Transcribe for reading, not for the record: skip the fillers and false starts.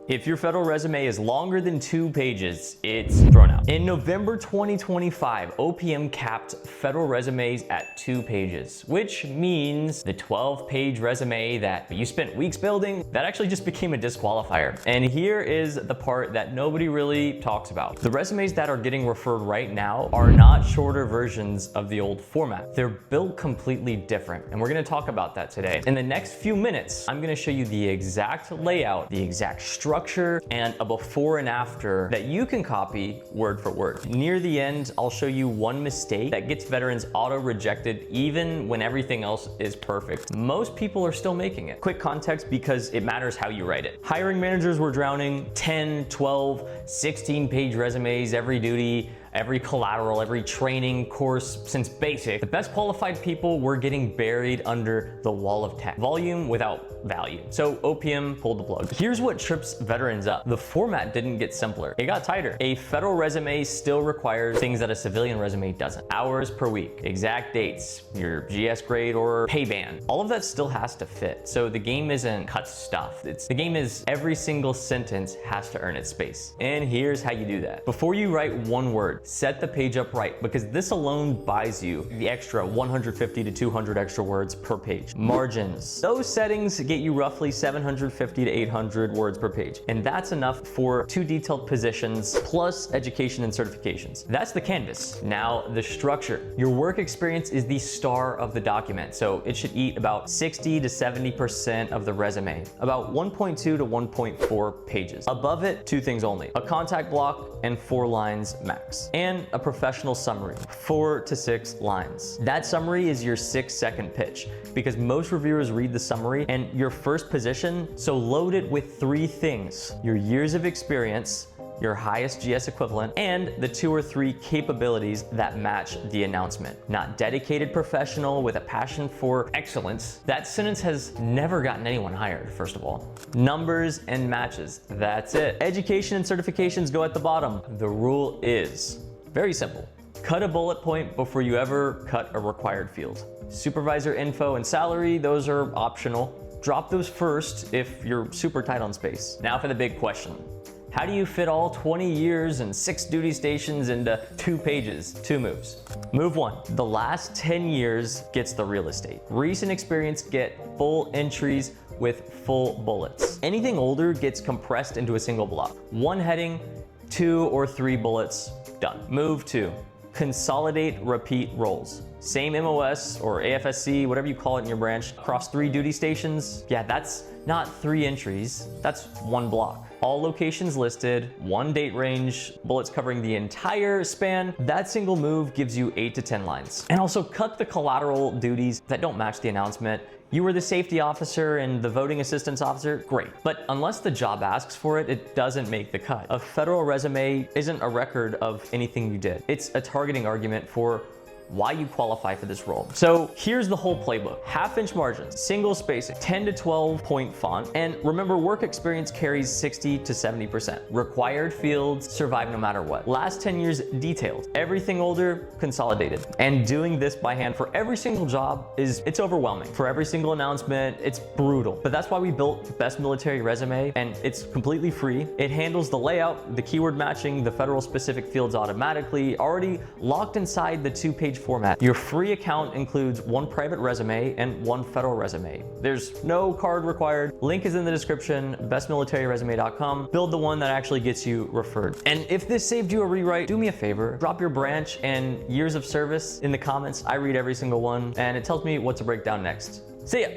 If your federal resume is longer than 2 pages, it's thrown out. In November 2025, OPM capped federal resumes at 2 pages, which means the 12-page resume that you spent weeks building, that actually just became a disqualifier. And here is the part that nobody really talks about. The resumes that are getting referred right now are not shorter versions of the old format. They're built completely different, and we're gonna talk about that today. In the next few minutes, I'm gonna show you the exact layout, the exact structure, and a before and after that you can copy word for word. Near the end, I'll show you one mistake that gets veterans auto-rejected even when everything else is perfect. Most people are still making it. Quick context because it matters how you write it. Hiring managers were drowning 10, 12, 16-page resumes, every duty, every collateral, every training course since basic. The best qualified people were getting buried under the wall of text. Volume without value. So OPM pulled the plug. Here's what trips veterans up. The format didn't get simpler. It got tighter. A federal resume still requires things that a civilian resume doesn't. Hours per week, exact dates, your GS grade or pay band. All of that still has to fit. So the game isn't cut stuff. The game is every single sentence has to earn its space. And here's how you do that. Before you write one word, set the page up right, because this alone buys you the extra 150 to 200 extra words per page. Margins. Those settings get you roughly 750 to 800 words per page. And that's enough for 2 detailed positions plus education and certifications. That's the canvas. Now the structure. Your work experience is the star of the document. So it should eat about 60 to 70% of the resume, about 1.2 to 1.4 pages. Above it, 2 things only: a contact block and 4 lines max, and a professional summary, 4 to 6 lines. That summary is your 6-second pitch, because most reviewers read the summary and your first position, so load it with 3 things: your years of experience, your highest GS equivalent, and the 2 or 3 capabilities that match the announcement. Not dedicated professional with a passion for excellence. That sentence has never gotten anyone hired, first of all. Numbers and matches, that's it. Education and certifications go at the bottom. The rule is very simple. Cut a bullet point before you ever cut a required field. Supervisor info and salary, those are optional. Drop those first if you're super tight on space. Now for the big question. How do you fit all 20 years and 6 duty stations into 2 pages? 2 moves. Move 1. The last 10 years gets the real estate. Recent experience get full entries with full bullets. Anything older gets compressed into a single block. 1 heading, 2 or 3 bullets, done. Move 2. Consolidate repeat roles. Same MOS or AFSC, whatever you call it in your branch, across 3 duty stations. Yeah, that's not 3 entries, that's 1 block. All locations listed, 1 date range, bullets covering the entire span. That single move gives you 8 to 10 lines. And also cut the collateral duties that don't match the announcement. You were the safety officer and the voting assistance officer, great. But unless the job asks for it, it doesn't make the cut. A federal resume isn't a record of anything you did. It's a targeting argument for why you qualify for this role. So here's the whole playbook. 1/2-inch margins, single spacing, 10 to 12 point font, and remember, work experience carries 60 to 70%. Required fields survive no matter what. Last 10 years detailed. Everything older, consolidated. And doing this by hand for every single job it's overwhelming. For every single announcement, it's brutal. But that's why we built Best Military Resume, and it's completely free. It handles the layout, the keyword matching, the federal specific fields automatically, already locked inside the 2-page format. Your free account includes 1 private resume and 1 federal resume. There's no card required. Link is in the description, bestmilitaryresume.com. Build the one that actually gets you referred. And if this saved you a rewrite, do me a favor, drop your branch and years of service in the comments. I read every single one, and it tells me what to break down next. See ya.